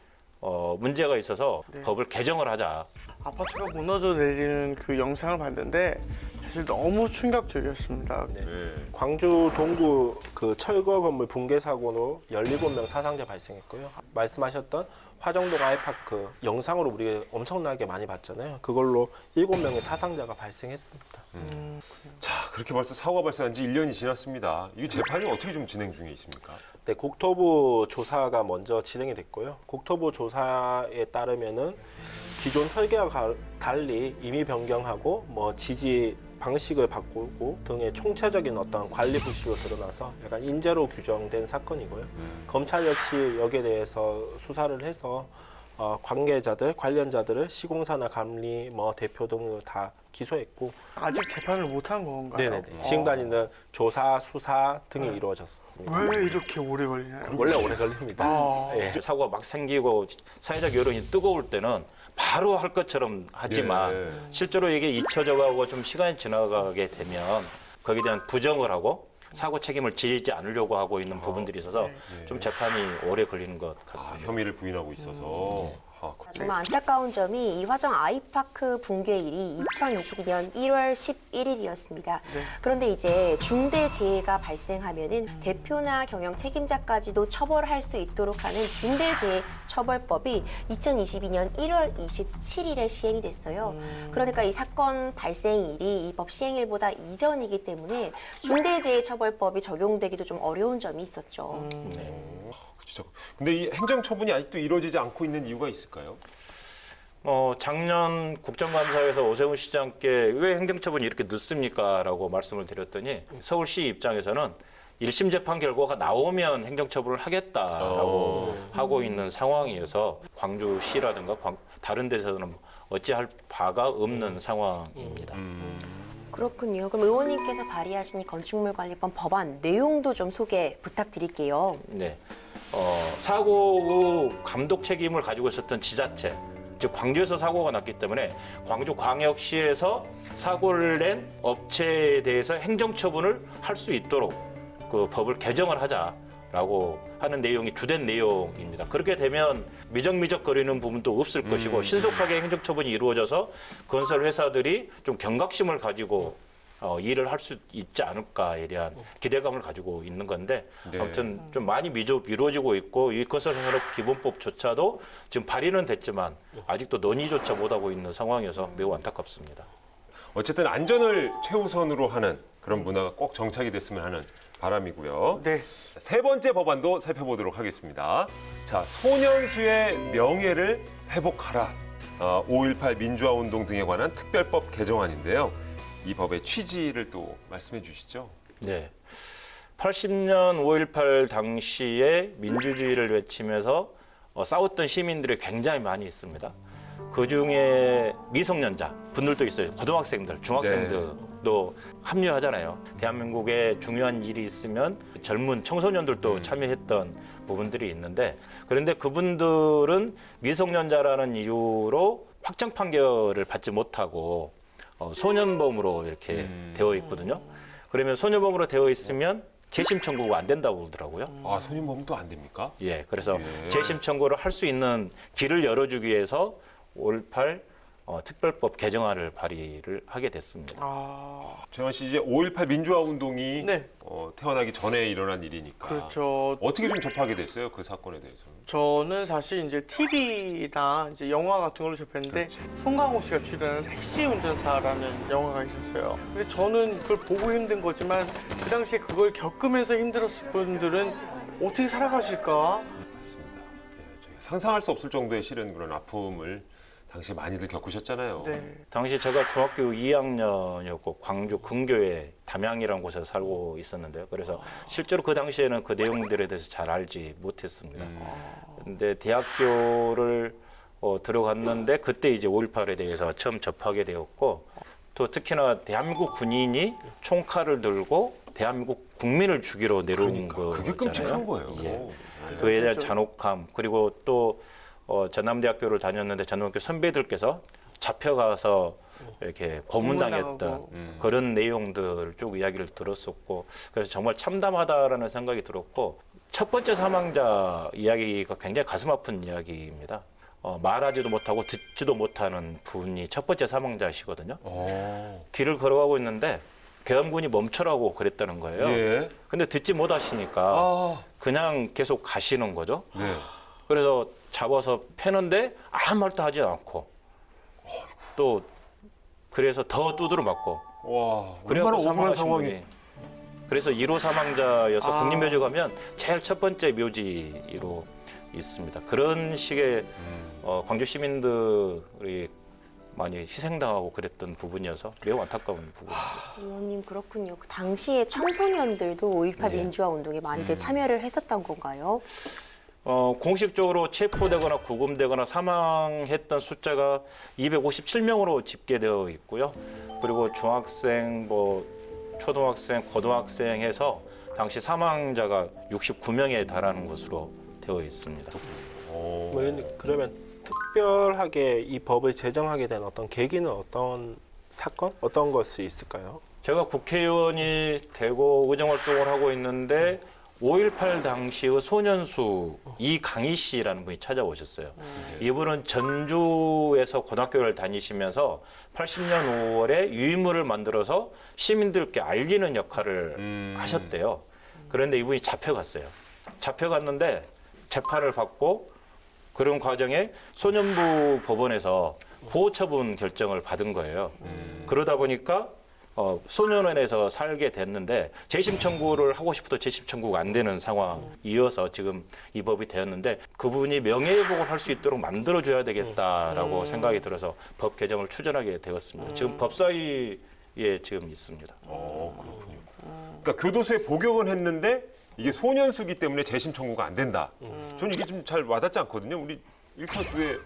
문제가 있어서 법을 개정을 하자. 아파트가 무너져 내리는 그 영상을 봤는데 사실 너무 충격적이었습니다. 광주 동구 그 철거 건물 붕괴 사고로 17명 사상자 발생했고요. 말씀하셨던 화정동 아이파크 영상으로 우리가 엄청나게 많이 봤잖아요. 그걸로 7명의 사상자가 발생했습니다. 자, 그렇게 벌써 사고가 발생한 지 1년이 지났습니다. 이 재판이 어떻게 좀 진행 중에 있습니까? 네, 국토부 조사가 먼저 진행이 됐고요. 국토부 조사에 따르면은 기존 설계와 달리 임의 변경하고 뭐 지지 방식을 바꾸고 등의 총체적인 어떤 관리 부실로 드러나서 약간 인재로 규정된 사건이고요. 검찰 역시 여기에 대해서 수사를 해서 관계자들, 관련자들을 시공사나 감리, 뭐 대표 등을 다 기소했고 아직 재판을 못한 건가요? 네네네. 지금까지는 조사, 수사 등이 이루어졌습니다. 왜 이렇게 오래 걸리나요? 원래 오래 걸립니다. 예. 사고가 막 생기고 사회적 여론이 뜨거울 때는 바로 할 것처럼 하지만 예. 실제로 이게 잊혀져 가고 좀 시간이 지나가게 되면 거기에 대한 부정을 하고 사고 책임을 지지 않으려고 하고 있는 부분들이 있어서 좀 재판이 오래 걸리는 것 같습니다. 혐의를 부인하고 있어서. 정말 안타까운 점이 이 화정 아이파크 붕괴일이 2022년 1월 11일이었습니다. 그런데 이제 중대재해가 발생하면은 대표나 경영 책임자까지도 처벌할 수 있도록 하는 중대재해처벌법이 2022년 1월 27일에 시행이 됐어요. 그러니까 이 사건 발생일이 이 법 시행일보다 이전이기 때문에 중대재해처벌법이 적용되기도 좀 어려운 점이 있었죠. 진짜. 근데 이 행정처분이 아직도 이루어지지 않고 있는 이유가 있을까요? 작년 국정감사에서 오세훈 시장께 왜 행정처분이 이렇게 늦습니까? 라고 말씀을 드렸더니 서울시 입장에서는 1심 재판 결과가 나오면 행정처분을 하겠다라고 하고 있는 상황이어서 광주시라든가 다른 데서는 어찌할 바가 없는 상황입니다. 그렇군요. 그럼 의원님께서 발의하신 이 건축물관리법 법안 내용도 좀 소개 부탁드릴게요. 네. 사고 후 감독 책임을 가지고 있었던 지자체, 즉 광주에서 사고가 났기 때문에 광주광역시에서 사고를 낸 업체에 대해서 행정처분을 할 수 있도록 그 법을 개정을 하자라고 하는 내용이 주된 내용입니다. 그렇게 되면 미적미적거리는 부분도 없을 것이고 신속하게 행정처분이 이루어져서 건설 회사들이 좀 경각심을 가지고 일을 할 수 있지 않을까에 대한 기대감을 가지고 있는 건데 네. 아무튼 좀 많이 미뤄지고 있고 이 건설산업기본법조차도 지금 발의는 됐지만 아직도 논의조차 못하고 있는 상황이어서 매우 안타깝습니다. 어쨌든 안전을 최우선으로 하는 그런 문화가 꼭 정착이 됐으면 하는 바람이고요. 네. 세 번째 법안도 살펴보도록 하겠습니다. 자, 소년수의 명예를 회복하라. 5.18 민주화운동 등에 관한 특별법 개정안인데요. 이 법의 취지를 또 말씀해 주시죠. 네. 80년 5.18 당시에 민주주의를 외치면서 싸웠던 시민들이 굉장히 많이 있습니다. 그중에 미성년자 분들도 있어요. 고등학생들, 중학생들도 합류하잖아요. 대한민국에 중요한 일이 있으면 젊은 청소년들도 참여했던 부분들이 있는데 그런데 그분들은 미성년자라는 이유로 확정 판결을 받지 못하고 소년범으로 이렇게 되어 있거든요. 그러면 소년범으로 되어 있으면 재심 청구가 안 된다고 그러더라고요. 소년범도 안 됩니까? 예, 그래서 예. 재심 청구를 할 수 있는 길을 열어주기 위해서 5.18 특별법 개정안을 발의를 하게 됐습니다. 재환 씨, 이제 5.18 민주화운동이 네. 태어나기 전에 일어난 일이니까. 그렇죠. 어떻게 좀 접하게 됐어요? 그 사건에 대해서는. 저는 사실 이제 TV나 이제 영화 같은 걸로 접했는데 송강호 씨가 출연한 택시 운전사라는 영화가 있었어요. 근데 저는 그걸 보고 힘든 거지만 그 당시에 그걸 겪으면서 힘들었을 분들은 어떻게 살아가실까? 맞습니다. 예, 저희가 상상할 수 없을 정도의 실은 그런 아픔을 당시에 많이들 겪으셨잖아요. 네. 당시 제가 중학교 2학년이었고 광주 근교에 담양이라는 곳에 살고 있었는데요. 그래서 실제로 그 당시에는 그 내용들에 대해서 잘 알지 못했습니다. 근데 대학교를 들어갔는데 그때 이제 5.18에 대해서 처음 접하게 되었고 또 특히나 대한민국 군인이 총칼을 들고 대한민국 국민을 죽이러 내려온 거잖아요. 그게 끔찍한 거예요. 예. 그에 대한 잔혹함 그리고 또 전남대학교를 다녔는데 전남대학교 선배들께서 잡혀가서 이렇게 고문당했던 고문당하고. 그런 내용들을 쭉 이야기를 들었었고 그래서 정말 참담하다라는 생각이 들었고 첫 번째 사망자 이야기가 굉장히 가슴 아픈 이야기입니다. 말하지도 못하고 듣지도 못하는 분이 첫 번째 사망자시거든요. 길을 걸어가고 있는데 계엄군이 멈춰라고 그랬다는 거예요. 예. 근데 듣지 못하시니까 그냥 계속 가시는 거죠. 네. 그래서 잡아서 패는데 아무 말도 하지 않고 또 그래서 더 두드려 맞고 와, 그래서 얼마나 억울한 사망하신 상황이. 분이. 그래서 1호 사망자여서 국립묘지 가면 제일 첫 번째 묘지로 있습니다. 그런 식의 광주 시민들이 많이 희생당하고 그랬던 부분이어서 매우 안타까운 부분입니다. 의원님 그렇군요. 그 당시에 청소년들도 5.18 민주화 운동에 많이들 참여를 했었던 건가요? 공식적으로 체포되거나 구금되거나 사망했던 숫자가 257명으로 집계되어 있고요. 그리고 중학생, 초등학생, 고등학생 해서 당시 사망자가 69명에 달하는 것으로 되어 있습니다. 의원님, 그러면 특별하게 이 법을 제정하게 된 어떤 계기는 어떤 사건, 어떤 것이 있을까요? 제가 국회의원이 되고 의정활동을 하고 있는데 5.18 당시의 소년수 이강희 씨라는 분이 찾아오셨어요. 이분은 전주에서 고등학교를 다니시면서 80년 5월에 유인물을 만들어서 시민들께 알리는 역할을 하셨대요. 그런데 이분이 잡혀갔어요. 잡혀갔는데 재판을 받고 그런 과정에 소년부 법원에서 보호처분 결정을 받은 거예요. 그러다 보니까 소년원에서 살게 됐는데 재심 청구를 하고 싶어도 재심 청구가 안 되는 상황이어서 지금 이 법이 되었는데 그분이 명예회복을 할 수 있도록 만들어줘야 되겠다라고 생각이 들어서 법 개정을 추진하게 되었습니다. 지금 법사위에 지금 있습니다. 그렇군요. 그러니까 교도소에 복역은 했는데 이게 소년수기 때문에 재심 청구가 안 된다. 저는 이게 좀 잘 와닿지 않거든요. 우리 1타 주에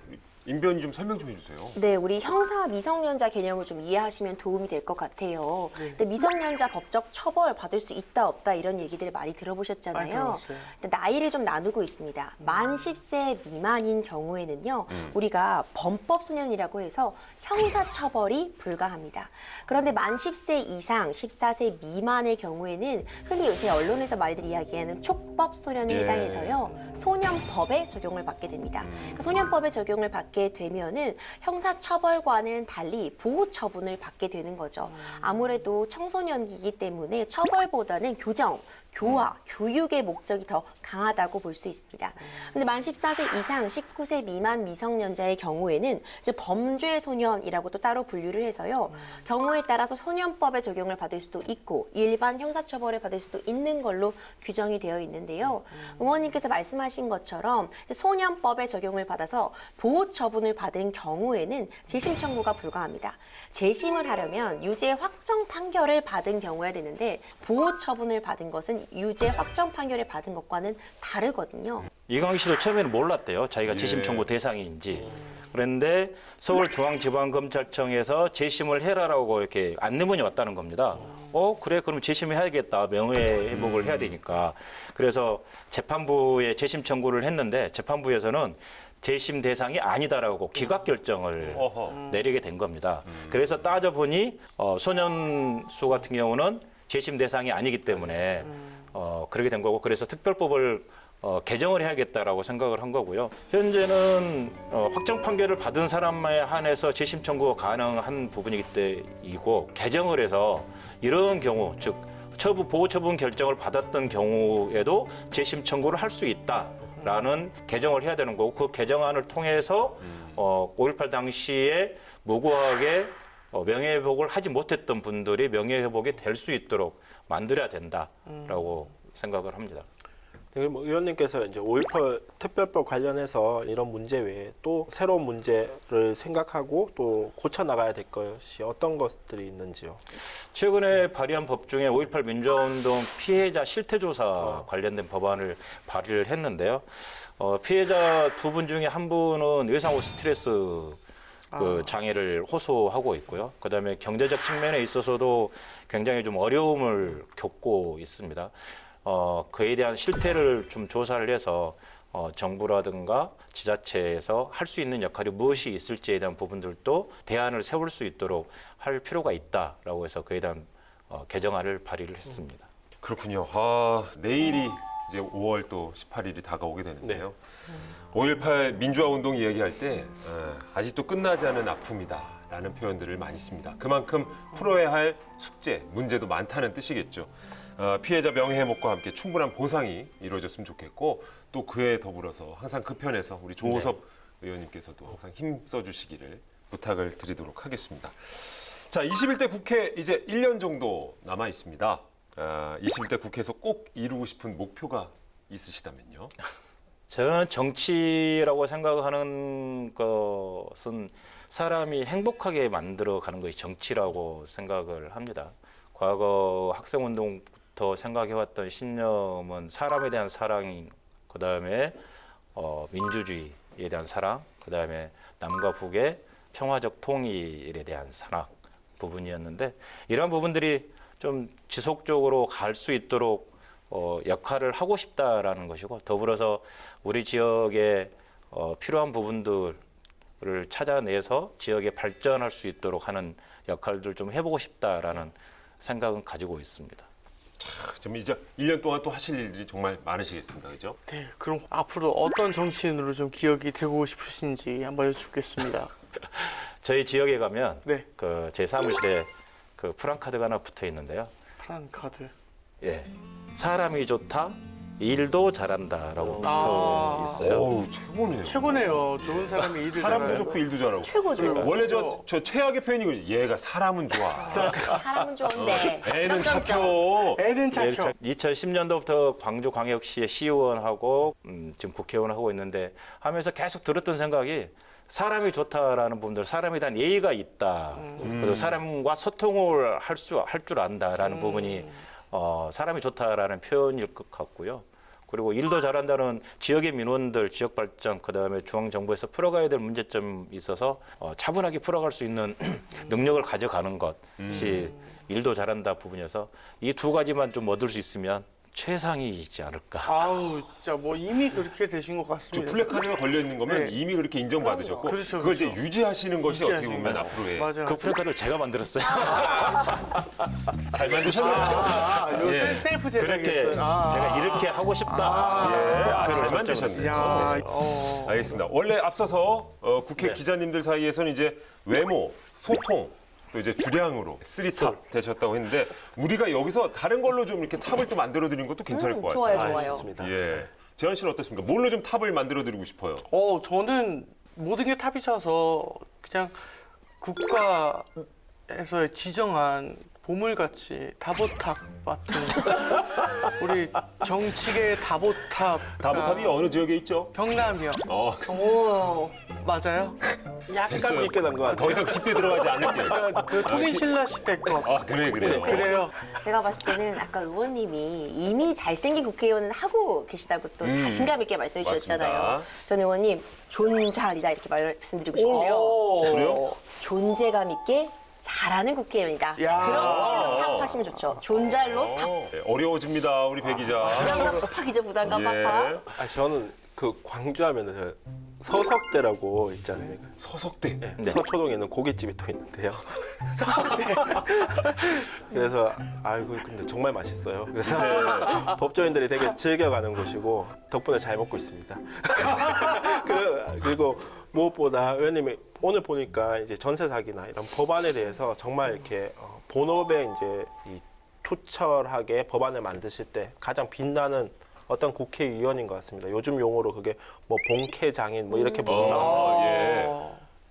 임변이 좀 설명 좀 해주세요. 네, 우리 형사 미성년자 개념을 좀 이해하시면 도움이 될 것 같아요. 근데 미성년자 법적 처벌 받을 수 있다 없다 이런 얘기들을 많이 들어보셨잖아요. 많이 들어봤어요. 근데 나이를 좀 나누고 있습니다. 만 10세 미만인 경우에는요, 우리가 범법소년이라고 해서 형사처벌이 불가합니다. 그런데 만 10세 이상, 14세 미만의 경우에는 흔히 요새 언론에서 많이들 이야기하는 촉법소년에 해당해서요, 소년법에 적용을 받게 됩니다. 그러니까 소년법에 적용을 받게 되면은 형사처벌과는 달리 보호처분을 받게 되는 거죠. 아무래도 청소년기이기 때문에 처벌보다는 교정, 교화, 교육의 목적이 더 강하다고 볼 수 있습니다. 근데 만 14세 이상 19세 미만 미성년자의 경우에는 이제 범죄 소년이라고 또 따로 분류를 해서요. 경우에 따라서 소년법에 적용을 받을 수도 있고 일반 형사처벌을 받을 수도 있는 걸로 규정이 되어 있는데요. 의원님께서 말씀하신 것처럼 이제 소년법에 적용을 받아서 보호처분을 받은 경우에는 재심 청구가 불가합니다. 재심을 하려면 유죄 확정 판결을 받은 경우야 되는데 보호처분을 받은 것은 유죄 확정 판결을 받은 것과는 다르거든요. 이강희 씨도 처음에는 몰랐대요. 자기가 재심 청구 대상인지. 그런데 서울중앙지방검찰청에서 재심을 해라라고 이렇게 안내문이 왔다는 겁니다. 그래, 그럼 재심해야겠다. 명예회복을 해야 되니까. 그래서 재판부에 재심 청구를 했는데 재판부에서는 재심 대상이 아니다라고 기각 결정을 내리게 된 겁니다. 그래서 따져보니 소년수 같은 경우는 재심 대상이 아니기 때문에 그렇게 된 거고, 그래서 특별법을 개정을 해야겠다라고 생각을 한 거고요. 현재는 확정 판결을 받은 사람에 한해서 재심 청구가 가능한 부분이기 때이고, 개정을 해서 이런 경우, 즉 보호처분 결정을 받았던 경우에도 재심 청구를 할 수 있다라는 개정을 해야 되는 거고, 그 개정안을 통해서 5.18 당시에 무고하게 명예회복을 하지 못했던 분들이 명예회복이 될 수 있도록 만들어야 된다라고 생각을 합니다. 네, 뭐 의원님께서 이제 5.18 특별법 관련해서 이런 문제 외에 또 새로운 문제를 생각하고 또 고쳐 나가야 될 것이 어떤 것들이 있는지요? 최근에 발의한 법 중에 5.18 민주화운동 피해자 실태조사 관련된 법안을 발의를 했는데요. 피해자 두 분 중에 한 분은 외상후 스트레스 장애를 호소하고 있고요. 그다음에 경제적 측면에 있어서도 굉장히 좀 어려움을 겪고 있습니다. 그에 대한 실태를 좀 조사를 해서 정부라든가 지자체에서 할 수 있는 역할이 무엇이 있을지에 대한 부분들도 대안을 세울 수 있도록 할 필요가 있다라고 해서 그에 대한 개정안을 발의를 했습니다. 그렇군요. 내일이 이제 5월 또 18일이 다가오게 되는데요. 5.18 민주화 운동 이야기할 때 아직도 끝나지 않은 아픔이다라는 표현들을 많이 씁니다. 그만큼 풀어야 할 숙제, 문제도 많다는 뜻이겠죠. 피해자 명예회복과 함께 충분한 보상이 이루어졌으면 좋겠고, 또 그에 더불어서 항상 그 편에서 우리 조호섭 의원님께서도 항상 힘써 주시기를 부탁을 드리도록 하겠습니다. 자, 21대 국회 이제 1년 정도 남아 있습니다. 21대 국회에서 꼭 이루고 싶은 목표가 있으시다면요? 저는 정치라고 생각하는 것은 사람이 행복하게 만들어가는 것이 정치라고 생각을 합니다. 과거 학생운동부터 생각해왔던 신념은 사람에 대한 사랑, 그다음에 민주주의에 대한 사랑, 그다음에 남과 북의 평화적 통일에 대한 사랑 부분이었는데, 이러한 부분들이 좀 지속적으로 갈 수 있도록 역할을 하고 싶다라는 것이고, 더불어서 우리 지역에 필요한 부분들을 찾아내서 지역에 발전할 수 있도록 하는 역할들을 좀 해보고 싶다라는 생각은 가지고 있습니다. 좀 이제 1년 동안 또 하실 일들이 정말 많으시겠습니다. 그죠? 네, 그럼 앞으로 어떤 정치인으로 좀 기억이 되고 싶으신지 한번 여쭙겠습니다. 저희 지역에 가면 네, 그 제 사무실에 그 프랑카드가 하나 붙어 있는데요. 프랑카드. 예, 사람이 좋다, 일도 잘한다라고 붙어 있어요. 어우, 최고네요. 최고네요. 좋은 사람이 일을 사람도 잘해요. 좋고 일도 잘하고. 최고죠. 원래 저 최악의 표현이 얘가 사람은 좋아. 사람은 좋은데. 애는 점점점. 착혀. 애는 착혀. 2010년도부터 광주광역시의 시의원하고 지금 국회의원 하고 있는데 하면서 계속 들었던 생각이 사람이 좋다라는 분들, 사람에 대한 예의가 있다. 그리고 사람과 소통을 할 줄 안다라는 부분이 사람이 좋다라는 표현일 것 같고요. 그리고 일도 잘한다는 지역의 민원들, 지역 발전, 그다음에 중앙 정부에서 풀어가야 될 문제점이 있어서 차분하게 풀어갈 수 있는 능력을 가져가는 것이 일도 잘한다 부분이어서 이 두 가지만 좀 얻을 수 있으면 최상이지 않을까. 아우, 진짜 뭐 이미 그렇게 되신 것 저 같습니다. 플래카드가 걸려 있는 거면 네. 이미 그렇게 인정받으셨고 그렇죠, 그걸 이제 그렇죠. 유지하시는 것이 어떻게 유지하시는 보면 거. 앞으로의 맞아요. 그 플래카드를 제가 만들었어요. 잘 만드셨네요. 이거 예. 셀프 그렇게 제작이었어요. 제가 이렇게 하고 싶다. 잘 만드셨네요. 야, 알겠습니다. 원래 앞서서 국회 네. 기자님들 사이에서는 이제 외모, 소통, 또 이제 주량으로 3탑 되셨다고 했는데 우리가 여기서 다른 걸로 좀 이렇게 탑을 또 만들어드리는 것도 괜찮을 것 좋아요, 같아요. 좋아요. 좋습니다. 예. 재현 씨는 어떻습니까? 뭘로 좀 탑을 만들어드리고 싶어요? 저는 모든 게 탑이셔서 그냥 국가에서 지정한 보물같이 다보탑 같은 우리 정치계 다보탑. 다보탑이 어느 지역에 있죠? 경남이요. 오. 맞아요? 약간 미끈한 것 더 같아요. 이상 깊게 들어가지 않을게요. 그러니까 그 통일신라 시대 거. 그래요. 그래요. 제가 봤을 때는 아까 의원님이 이미 잘생긴 국회의원은 하고 계시다고 또 자신감 있게 말씀해 주셨잖아요. 맞습니다. 전 의원님 존잘이다 이렇게 말씀드리고 싶은데요. 그래요? 존재감 있게 잘하는 국회의원이다. 야. 그런 걸로 탑 하시면 좋죠. 존잘로 탑. 네, 어려워집니다, 우리 배 기자. 부담감 팍팍이죠, 부담감 팍팍. 아, 저는 그 광주 하면은 서석대라고 있지 않습니까? 서석대. 네. 서초동에 있는 고깃집이 또 있는데요. 그래서 아이고 근데 정말 맛있어요. 그래서 법조인들이 되게 즐겨가는 곳이고 덕분에 잘 먹고 있습니다. 그리고 무엇보다 의원님이 오늘 보니까 이제 전세 사기나 이런 법안에 대해서 정말 이렇게 본업에 이제 이 투철하게 법안을 만드실 때 가장 빛나는 어떤 국회의원인 것 같습니다. 요즘 용어로 그게 뭐 본캐 장인 뭐 이렇게 부르는 예.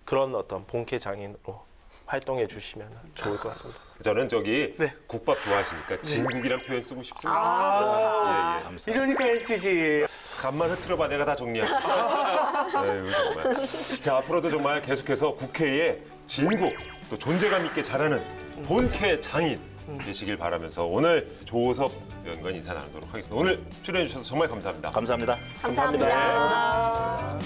그런 어떤 본캐 장인으로 활동해 주시면 좋을 것 같습니다. 저는 저기 네. 국밥 좋아하시니까 진국이란 표현 쓰고 싶습니다. 예. 이러니까 NCG. 간만 흐트러봐 내가 다 정리할게. 아유, 정말. 자, 앞으로도 정말 계속해서 국회에 진국, 또 존재감 있게 잘하는 본캐 장인 되시길 바라면서 오늘 조섭 의원과 인사 나누도록 하겠습니다. 오늘 출연해 주셔서 정말 감사합니다. 감사합니다. 감사합니다.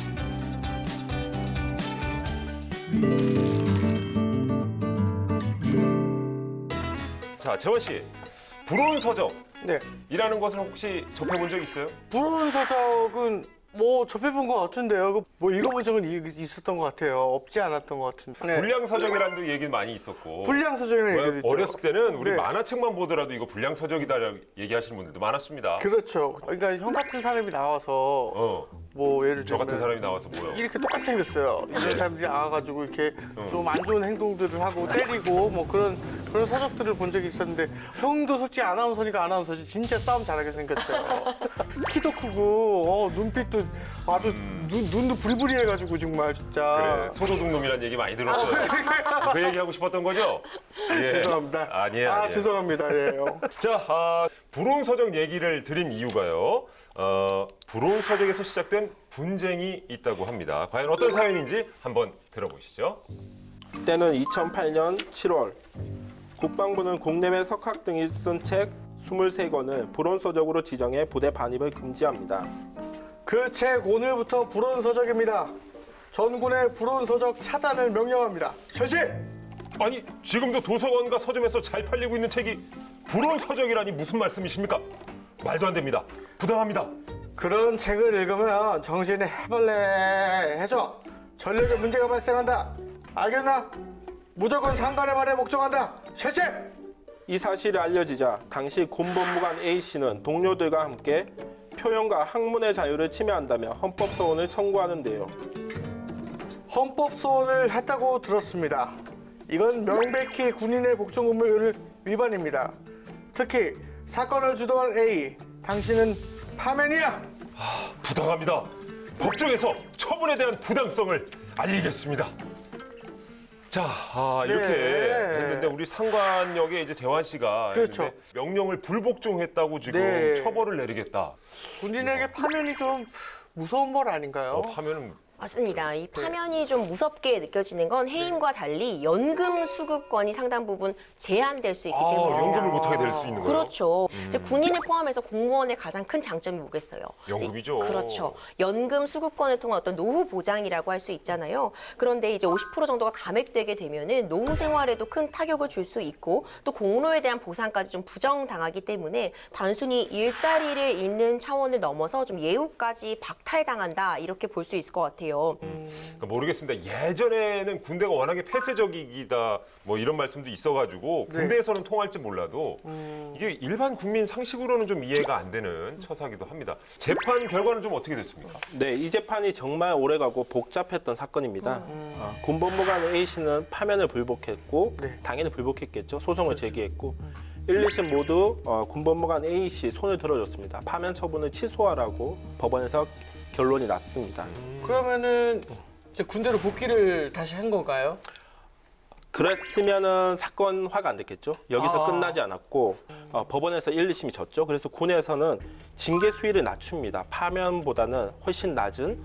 자, 재원 씨, 불온 서적이라는 네. 것은 혹시 접해본 적 있어요? 불온 서적은 뭐 접해본 것 같은데요. 뭐 읽어본 적은 있었던 것 같아요. 없지 않았던 것 같은데. 네. 불량 서적이라는 얘기 많이 있었고. 불량 서적이라는 뭐 얘기도 있죠. 어렸을 때는 우리 네. 만화책만 보더라도 이거 불량 서적이다라고 얘기하시는 분들도 많았습니다. 그렇죠. 그러니까 형 같은 사람이 나와서 뭐 예를 저 들면 같은 사람이 나와서 뭐요? 이렇게 똑같이 생겼어요. 이런 사람들이 나와가지고 이렇게 좀 안 좋은 행동들을 하고 때리고 뭐 그런 서적들을 본 적이 있었는데 형도 솔직히 아나운서니까 아나운서지 진짜 싸움 잘하게 생겼어요. 키도 크고 눈빛도 아주 눈도 부리부리해가지고 정말 진짜. 그래, 소도둑놈이라는 얘기 많이 들었어요. 그 얘기하고 싶었던 거죠? 예. 죄송합니다. 아니에요. 죄송합니다. 예. 자, 불온 서적 얘기를 드린 이유가요. 불온 서적에서 시작된 분쟁이 있다고 합니다. 과연 어떤 사연인지 한번 들어보시죠. 때는 2008년 7월 국방부는 국내외 석학 등이 쓴 책 23권을 불온서적으로 지정해 부대 반입을 금지합니다. 그 책 오늘부터 불온 서적입니다. 전군의 불온 서적 차단을 명령합니다. 실시! 아니, 지금도 도서관과 서점에서 잘 팔리고 있는 책이 불온 서적이라니 무슨 말씀이십니까? 말도 안 됩니다. 부당합니다. 그런 책을 읽으면 정신이 해벌레해져. 전력에 문제가 발생한다. 알겠나? 무조건 상관의 말에 복종한다. 실시! 이 사실이 알려지자 당시 군법무관 A씨는 동료들과 함께 표현과 학문의 자유를 침해한다며 헌법소원을 청구하는데요. 헌법소원을 했다고 들었습니다. 이건 명백히 군인의 복종의무를 위반입니다. 특히 사건을 주도한 A, 당신은 파면이야! 부당합니다. 법정에서 처분에 대한 부당성을 알리겠습니다. 자, 이렇게 네. 했는데 우리 상관역에 이제 재환 씨가 그렇죠. 했는데 명령을 불복종했다고 지금 네. 처벌을 내리겠다. 군인에게 파면이 좀 무서운 말 아닌가요? 하면은 맞습니다. 이 파면이 좀 무섭게 느껴지는 건 해임과 달리 연금 수급권이 상당 부분 제한될 수 있기 때문입니다. 연금을 못하게 될 수 있는 거예요? 그렇죠. 이제 군인을 포함해서 공무원의 가장 큰 장점이 뭐겠어요? 연금이죠. 이제 그렇죠. 연금 수급권을 통한 어떤 노후 보장이라고 할 수 있잖아요. 그런데 이제 50% 정도가 감액되게 되면은 노후 생활에도 큰 타격을 줄 수 있고 또 공로에 대한 보상까지 좀 부정당하기 때문에 단순히 일자리를 잇는 차원을 넘어서 좀 예우까지 박탈당한다 이렇게 볼 수 있을 것 같아요. 그러니까 모르겠습니다. 예전에는 군대가 워낙에 폐쇄적이다 뭐 이런 말씀도 있어가지고 군대에서는 통할지 몰라도 이게 일반 국민 상식으로는 좀 이해가 안 되는 처사기도 합니다. 재판 결과는 좀 어떻게 됐습니까? 네, 이 재판이 정말 오래가고 복잡했던 사건입니다. 군법무관 A씨는 파면을 불복했고 당연히 불복했겠죠. 소송을 제기했고 1, 2심 모두 군법무관 A씨 손을 들어줬습니다. 파면 처분을 취소하라고 법원에서 결론이 났습니다. 그러면은 이제 군대로 복귀를 다시 한 건가요? 그랬으면은 사건화가 안 됐겠죠. 여기서 끝나지 않았고 법원에서 1, 2심이 졌죠. 그래서 군에서는 징계 수위를 낮춥니다. 파면보다는 훨씬 낮은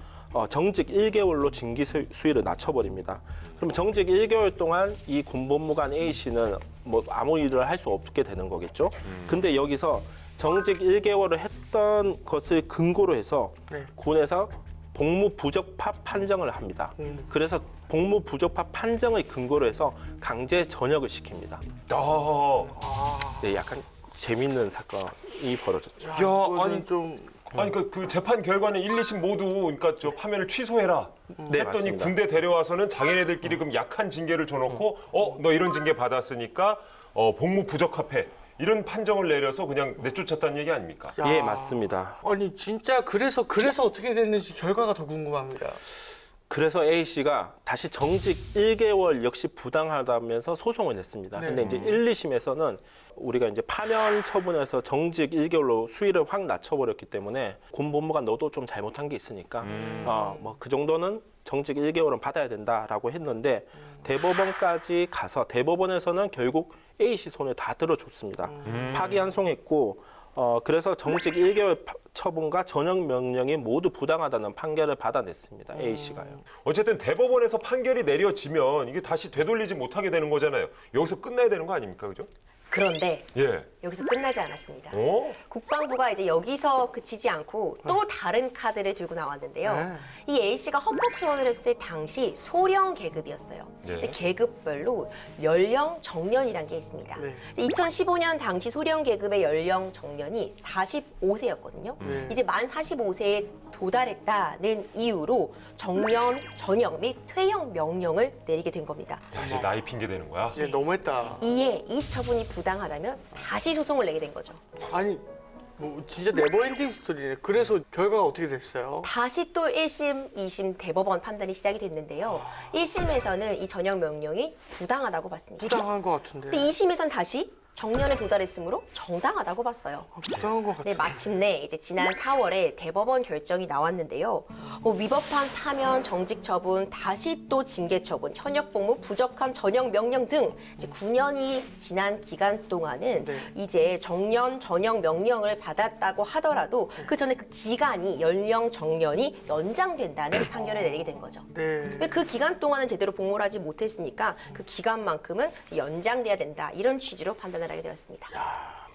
정직 1개월로 징계 수위를 낮춰버립니다. 그러면 정직 1개월 동안 이 군법무관 A씨는 뭐 아무 일을 할 수 없게 되는 거겠죠. 근데 여기서 정직 1개월을 했던 것을 근거로 해서 군에서 복무 부적합 판정을 합니다. 그래서 복무 부적합 판정을 근거로 해서 강제 전역을 시킵니다. 네, 약간 재밌는 사건이 벌어졌죠. 야, 아니 좀 그러니까 그 재판 결과는 1, 2심 모두 그러니까 저 파면을 취소해라. 네, 했더니 맞습니다. 군대 데려와서는 자기네들끼리 그럼 약한 징계를 줘놓고 너 이런 징계 받았으니까 복무 부적합해. 이런 판정을 내려서 그냥 내쫓았다는 얘기 아닙니까? 야. 예, 맞습니다. 아니 진짜 그래서 어떻게 됐는지 결과가 더 궁금합니다. 그래서 A씨가 다시 정직 1개월 역시 부당하다면서 소송을 냈습니다. 근데 이제 1, 2심에서는 우리가 이제 파면 처분해서 정직 1개월로 수위를 확 낮춰버렸기 때문에 군법무관 너도 좀 잘못한 게 있으니까 뭐 그 정도는 정직 1개월은 받아야 된다라고 했는데 대법원까지 가서 대법원에서는 결국 A씨 손을 다 들어줬습니다. 파기환송했고 그래서 정직 1개월 처분과 전역 명령이 모두 부당하다는 판결을 받아냈습니다. A씨가요. 어쨌든 대법원에서 판결이 내려지면 이게 다시 되돌리지 못하게 되는 거잖아요. 여기서 끝나야 되는 거 아닙니까? 그죠? 그런데 예. 여기서 끝나지 않았습니다. 어? 국방부가 이제 여기서 그치지 않고 또 다른 카드를 들고 나왔는데요. 이 A씨가 헌법 소원을 했을 당시 소령 계급이었어요. 예. 이제 계급별로 연령 정년이라는 게 있습니다. 네. 2015년 당시 소령 계급의 연령 정년이 45세였거든요. 이제 만 45세에 도달했다는 이유로 정년, 전역 및 퇴역 명령을 내리게 된 겁니다. 야, 이제 나이 핑계 대는 거야? 이제 너무했다. 이에 이 처분이 부당하다면 다시 소송을 내게 된 거죠. 아니 뭐 진짜 네버엔딩 스토리네. 그래서 결과가 어떻게 됐어요? 다시 또 1심, 2심 대법원 판단이 시작이 됐는데요. 1심에서는 이 전역 명령이 부당하다고 봤습니다. 부당한 것 같은데. 근데 2심에선 다시 정년에 도달했으므로 정당하다고 봤어요. 부당한 것 같아. 네, 마침내 이제 지난 4월에 대법원 결정이 나왔는데요. 위법한 파면, 정직 처분, 다시 또 징계 처분, 현역 복무, 부적함, 전역 명령 등 이제 9년이 지난 기간 동안은 이제 정년, 전역 명령을 받았다고 하더라도 그 전에 그 기간이 연령 정년이 연장된다는 판결을 내리게 된 거죠. 네. 그 기간 동안은 제대로 복무를 하지 못했으니까 그 기간만큼은 이제 연장돼야 된다 이런 취지로 판단을 하게 되었습니다.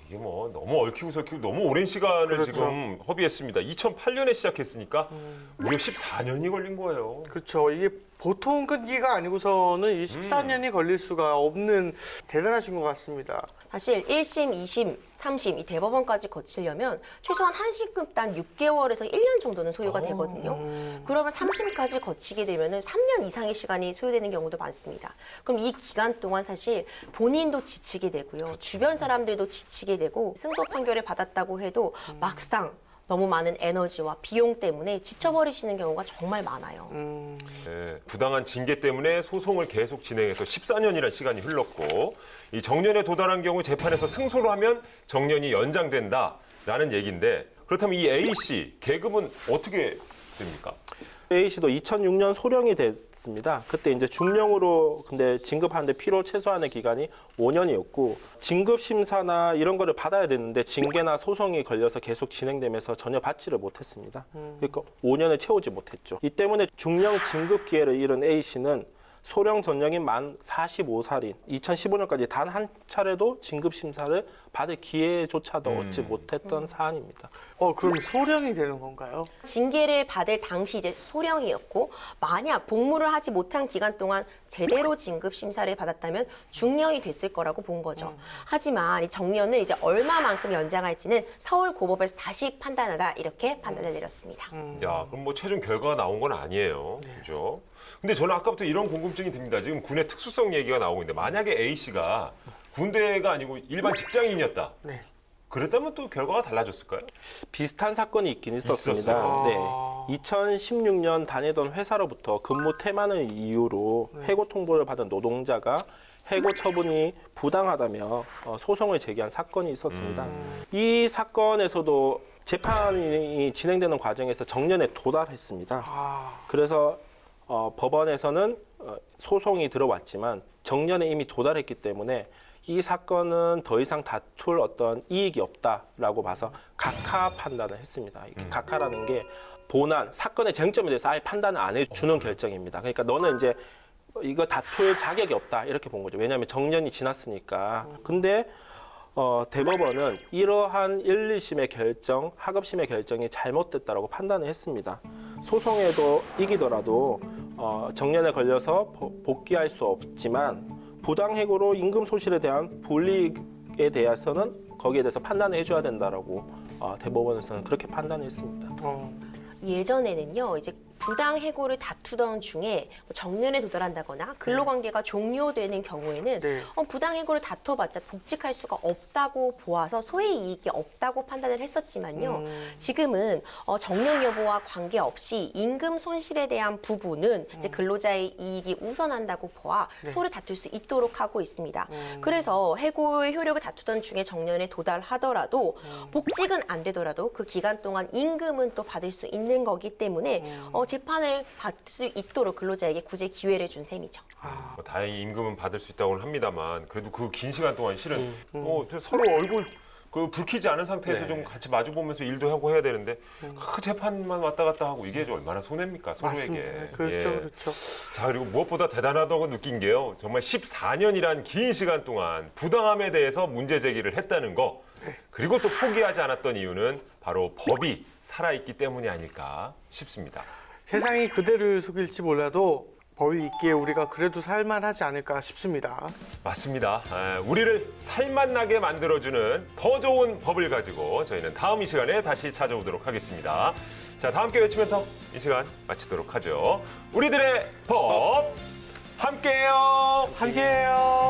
이게 뭐 너무 얽히고 설키고 너무 오랜 시간을 그렇죠. 지금 허비했습니다. 2008년에 시작했으니까 무려 14년이 걸린 거예요. 그렇죠. 이게 보통 끈기가 아니고서는 이 14년이 걸릴 수가 없는 대단하신 것 같습니다. 사실 1심, 2심, 3심 이 대법원까지 거치려면 최소한 1심급단 6개월에서 1년 정도는 소요가 되거든요. 그러면 3심까지 거치게 되면 3년 이상의 시간이 소요되는 경우도 많습니다. 그럼 이 기간 동안 사실 본인도 지치게 되고요. 주변 사람들도 지치게 되고 승소 판결을 받았다고 해도 막상 너무 많은 에너지와 비용 때문에 지쳐버리시는 경우가 정말 많아요. 네, 부당한 징계 때문에 소송을 계속 진행해서 14년이라는 시간이 흘렀고 이 정년에 도달한 경우 재판에서 승소를 하면 정년이 연장된다라는 얘기인데 그렇다면 이 A씨 계급은 어떻게 됩니까? A씨도 2006년 소령이 됐습니다. 그때 이제 중령으로 근데 진급하는데 필요 최소한의 기간이 5년이었고 진급 심사나 이런 거를 받아야 되는데 징계나 소송이 걸려서 계속 진행되면서 전혀 받지를 못했습니다. 그러니까 5년을 채우지 못했죠. 이 때문에 중령 진급 기회를 잃은 A씨는 소령 전령인 만 45살인 2015년까지 단 한 차례도 진급 심사를 받을 기회조차도 얻지 못했던 사안입니다. 그럼 소령이 되는 건가요? 징계를 받을 당시 이제 소령이었고 만약 복무를 하지 못한 기간 동안 제대로 진급 심사를 받았다면 중령이 됐을 거라고 본 거죠. 하지만 이 정년을 이제 얼마만큼 연장할지는 서울고법에서 다시 판단하라 이렇게 판단을 내렸습니다. 야, 그럼 뭐 최종 결과가 나온 건 아니에요. 그죠? 근데 저는 아까부터 이런 궁금증이 듭니다. 지금 군의 특수성 얘기가 나오고 있는데 만약에 A씨가 군대가 아니고 일반 직장인이었다. 네. 그랬다면 또 결과가 달라졌을까요? 비슷한 사건이 있긴 있었습니다. 있었어요? 네. 2016년 다니던 회사로부터 근무 태만을 이유로 해고 통보를 받은 노동자가 해고 처분이 부당하다며 소송을 제기한 사건이 있었습니다. 이 사건에서도 재판이 진행되는 과정에서 정년에 도달했습니다. 그래서 법원에서는 소송이 들어왔지만 정년에 이미 도달했기 때문에 이 사건은 더 이상 다툴 어떤 이익이 없다라고 봐서 각하 판단을 했습니다. 각하라는 게 본안, 사건의 쟁점에 대해서 아예 판단을 안 해주는 결정입니다. 그러니까 너는 이제 이거 다툴 자격이 없다 이렇게 본 거죠. 왜냐하면 정년이 지났으니까. 근데 대법원은 이러한 1, 2심의 결정, 하급심의 결정이 잘못됐다라고 판단을 했습니다. 소송에도 이기더라도 정년에 걸려서 복귀할 수 없지만 부당해고로 임금 소실에 대한 불이익에 대해서는 거기에 대해서 판단을 해줘야 된다라고 대법원에서는 그렇게 판단했습니다. 예전에는요, 이제 부당 해고를 다투던 중에 정년에 도달한다거나 근로관계가 종료되는 경우에는 네. 부당 해고를 다퉈봤자 복직할 수가 없다고 보아서 소의 이익이 없다고 판단을 했었지만요. 지금은 정년 여부와 관계없이 임금 손실에 대한 부분은 이제 근로자의 이익이 우선한다고 보아 소를 다툴 수 있도록 하고 있습니다. 그래서 해고의 효력을 다투던 중에 정년에 도달하더라도 복직은 안 되더라도 그 기간 동안 임금은 또 받을 수 있는 거기 때문에 재판을 받을 수 있도록 근로자에게 구제 기회를 준 셈이죠. 뭐 다행히 임금은 받을 수 있다고는 합니다만 그래도 그 긴 시간 동안 실은 서로 얼굴 불 켜지 않은 상태에서 좀 같이 마주보면서 일도 하고 해야 되는데 그 재판만 왔다 갔다 하고 이게 얼마나 손해입니까 서로에게. 맞습니다. 그렇죠, 예. 그렇죠. 자, 그리고 무엇보다 대단하다고 느낀 게요. 정말 14년이란 긴 시간 동안 부당함에 대해서 문제 제기를 했다는 거. 그리고 또 포기하지 않았던 이유는 바로 법이 살아있기 때문이 아닐까 싶습니다. 세상이 그대를 속일지 몰라도 법이 있기에 우리가 그래도 살만하지 않을까 싶습니다. 맞습니다. 우리를 살맛나게 만들어주는 더 좋은 법을 가지고 저희는 다음 이 시간에 다시 찾아오도록 하겠습니다. 자, 다 함께 외치면서 이 시간 마치도록 하죠. 우리들의 법 함께해요. 함께해요.